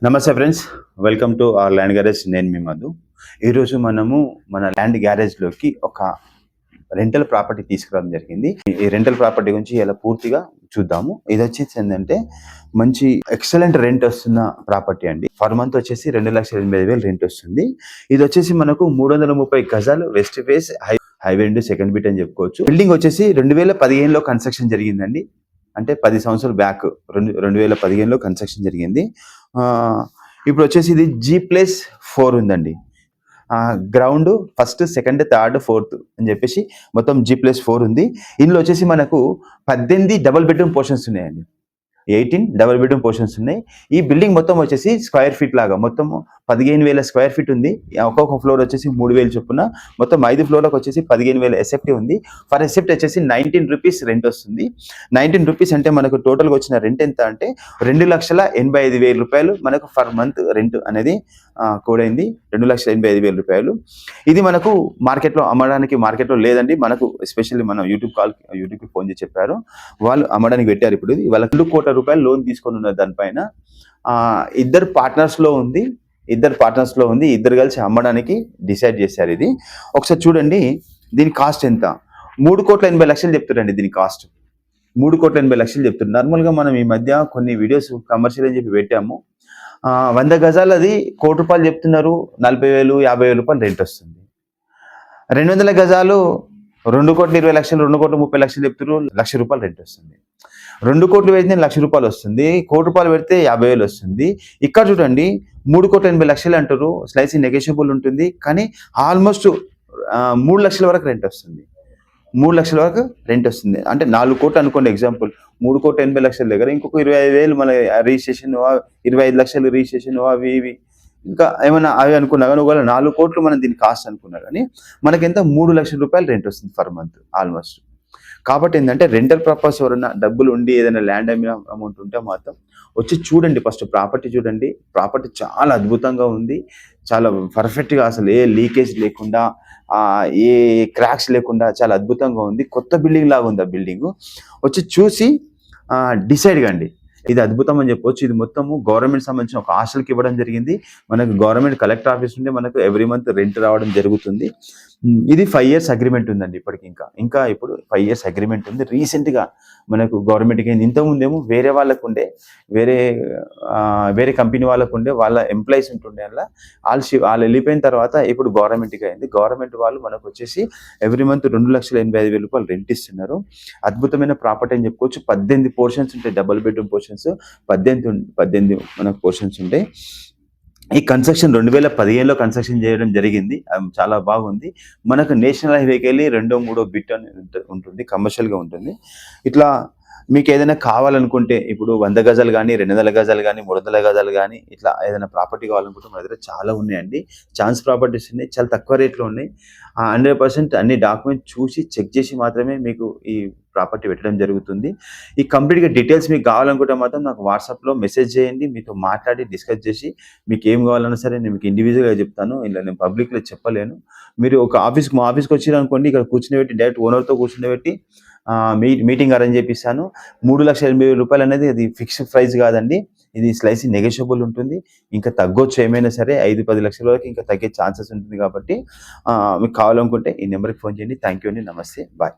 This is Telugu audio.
నమస్తే friends, welcome to our land garage. నేను మీ మధు. ఈరోజు మనము మన ల్యాండ్ గ్యారేజ్లోకి ఒక రెంటల్ ప్రాపర్టీ తీసుకురావడం జరిగింది. ఈ రెంటల్ ప్రాపర్టీ గురించి ఇలా పూర్తిగా చూద్దాము. ఇది వచ్చేసి ఏంటంటే మంచి ఎక్సలెంట్ రెంట్ వస్తున్న ప్రాపర్టీ అండి. పర్ మంత్ వచ్చేసి 2,85,000 రెంట్ వస్తుంది. ఇది వచ్చేసి మనకు 330 గజాలు west face highway and second bit అని చెప్పుకోవచ్చు. బిల్డింగ్ వచ్చేసి 2015లో కన్స్ట్రక్షన్ జరిగిందండి. అంటే 10 సంవత్సరాలు బ్యాక్ 2015లో కన్స్ట్రక్షన్ జరిగింది. ఇప్పుడు వచ్చేసి ఇది G+4 ఉందండి. Ground first, second, third, fourth అని చెప్పేసి మొత్తం G+4 ఉంది. ఇందులో వచ్చేసి మనకు 18 డబుల్ బెడ్రూమ్ పోర్షన్స్ ఉన్నాయండి. 18 డబుల్ బెడ్రూమ్ పోర్షన్స్ ఉన్నాయి. ఈ బిల్డింగ్ మొత్తం వచ్చేసి స్క్వేర్ ఫీట్ లాగా మొత్తం 15,000 స్క్వేర్ ఫీట్ ఉంది. ఒక్కొక్క ఫ్లోర్ వచ్చేసి 3,000 చొప్పున మొత్తం 5 ఫ్లోర్లకు వచ్చేసి 15,000 ఎసెప్ట్ ఉంది. ఫర్ ఎసెప్ట్ వచ్చేసి 19 రూపీస్ రెంట్ వస్తుంది. 19 రూపీస్ అంటే మనకు టోటల్గా వచ్చిన రెంట్ ఎంత అంటే 2,85,000 రూపాయలు మనకు పర్ మంత్ రెంట్ అనేది కూడైంది. 2,85,000 రూపాయలు. ఇది మనకు మార్కెట్లో లేదండి. మనకు ఎస్పెషల్లీ మనం యూట్యూబ్కి ఫోన్ చేసి చెప్పారు, వాళ్ళు అమ్మడానికి పెట్టారు. ఇప్పుడు ఇది వాళ్ళ 2 కోట్ల రూపాయలు లోన్ తీసుకొని ఉన్నారు. దానిపైన ఇద్దరు పార్ట్నర్స్లో ఉంది. ఇద్దరు కలిసి అమ్మడానికి డిసైడ్ చేశారు. ఇది ఒకసారి చూడండి. దీని కాస్ట్ ఎంత? 3,80,00,000 చెప్తారండి. దీని కాస్ట్ 3,80,00,000 చెప్తున్నారు. నార్మల్గా మనం ఈ మధ్య కొన్ని వీడియోస్ కమర్షియల్ అని చెప్పి పెట్టాము. 100 గజాలు అది ₹1,00,00,000 చెప్తున్నారు. 40,000, 50,000 రూపాయలు రెంట్ వస్తుంది. 200 గజాలు 2,20,00,000, 2,30,00,000 చెప్తున్నారు. ₹1,00,000 రెంట్ వస్తుంది. 2 కోట్లు పెడితే ₹1,00,000 వస్తుంది. ₹1,00,000 పెడితే 50,000 వస్తుంది. ఇక్కడ చూడండి 3,80,00,000 అంటారు. స్లైసీ నెగోషియబుల్ ఉంటుంది. కానీ ఆల్మోస్ట్ 3,00,000 వరకు రెంట్ వస్తుంది. 3,00,000 వరకు రెంట్ వస్తుంది. అంటే 4 కోట్లు అనుకోండి. ఎగ్జాంపుల్ 3,80,00,000 దగ్గర ఇంకొక 25,000 మన రిజిస్ట్రేషన్, 25,00,000 రిజిస్ట్రేషన్, అవి ఇవి ఇంకా ఏమైనా అవి అనుకున్నా కానీ ఒకవేళ 4 కోట్లు మనం దీని కాస్ట్ అనుకున్నా కానీ మనకెంత 3,00,000 రూపాయలు రెంట్ వస్తుంది పర్ మంత్ ఆల్మోస్ట్. కాబట్టి ఏంటంటే రెంటల్ పర్పస్ ఎవరైనా డబ్బులు ఉండి ఏదైనా ల్యాండ్ అమ్మిన అమౌంట్ ఉంటే మాత్రం వచ్చి చూడండి. ఫస్ట్ ప్రాపర్టీ చూడండి. ప్రాపర్టీ చాలా అద్భుతంగా ఉంది. చాలా పర్ఫెక్ట్గా, అసలు ఏ లీకేజ్ లేకుండా, ఏ క్రాక్స్ లేకుండా చాలా అద్భుతంగా ఉంది. కొత్త బిల్డింగ్ లాగా ఉంది. ఆ బిల్డింగ్ వచ్చి చూసి డిసైడ్ కండి. ఇది అద్భుతం అని చెప్పొచ్చు. ఇది మొత్తము గవర్నమెంట్ సంబంధించిన ఒక హాస్టల్కి ఇవ్వడం జరిగింది. మనకు గవర్నమెంట్ కలెక్టర్ ఆఫీస్ నుండి మనకు ఎవ్రీ మంత్ రెంట్ రావడం జరుగుతుంది. ఇది 5 years అగ్రిమెంట్ ఉందండి. ఇప్పటికి ఇంకా ఇప్పుడు 5 years అగ్రిమెంట్ ఉంది. రీసెంట్గా మనకు గవర్నమెంట్కి ఇంతకుముందేమో వేరే వాళ్ళకు ఉండే, వేరే కంపెనీ వాళ్ళకు ఉండే, వాళ్ళ ఎంప్లాయీస్ ఉంటుండే. అలా వాళ్ళు వెళ్ళిపోయిన తర్వాత ఇప్పుడు గవర్నమెంట్కి అయింది. గవర్నమెంట్ వాళ్ళు మనకు వచ్చేసి ఎవ్రీ మంత్ 2,85,000 రూపాయలు రెంట్ ఇస్తున్నారు. అద్భుతమైన ప్రాపర్టీ అని చెప్పుకోవచ్చు. 18 పోర్షన్స్ ఉంటాయి. డబుల్ బెడ్రూమ్ పోర్షన్స్ 18 మనకు పోర్షన్స్ ఉంటాయి. ఈ కన్స్ట్రక్షన్ 2015లో కన్స్ట్రక్షన్ చేయడం జరిగింది. చాలా బాగుంది. మనకు నేషనల్ హైవేకి వెళ్ళి 2-3 బిట్ అని ఉంటుంది. కమర్షియల్గా ఉంటుంది. ఇట్లా మీకు ఏదైనా కావాలనుకుంటే ఇప్పుడు 100 గజాలు కానీ, 200 గజాలు కానీ, 300 గజాలు కానీ ఇట్లా ఏదైనా ప్రాపర్టీ కావాలనుకుంటే మన దగ్గర చాలా ఉన్నాయండి. ఛాన్స్ ప్రాపర్టీస్ ఉన్నాయి. చాలా తక్కువ రేట్లో ఉన్నాయి. 100% అన్ని డాక్యుమెంట్ చూసి చెక్ చేసి మాత్రమే మీకు ఈ ప్రాపర్టీ పెట్టడం జరుగుతుంది. ఈ కంప్లీట్గా డీటెయిల్స్ మీకు కావాలనుకుంటే మాత్రం నాకు వాట్సాప్లో మెసేజ్ చేయండి. మీతో మాట్లాడి డిస్కస్ చేసి మీకు ఏం కావాలన్నా సరే నేను మీకు ఇండివిజువల్గా చెప్తాను. ఇలా నేను పబ్లిక్లో చెప్పలేను. మీరు ఒక మా ఆఫీస్కి వచ్చిరనుకోండి, ఇక్కడ కూర్చునిపెట్టి డైరెక్ట్ ఓనర్తో కూర్చునిపెట్టి మీటింగ్ అరేంజ్ చేపిస్తాను. 3,80,000 రూపాయలు అనేది అది ఫిక్స్డ్ ప్రైస్ కాదండి. ఇది స్లైసీ నెగోషియబుల్ ఉంటుంది. ఇంకా తగ్గొచ్చు. ఏమైనా సరే 5-10 లక్షల వరకు ఇంకా తగ్గే ఛాన్సెస్ ఉంటుంది. కాబట్టి మీకు కావాలనుకుంటే ఈ నెంబర్కి ఫోన్ చేయండి. థ్యాంక్ యూ అండి. నమస్తే. బాయ్.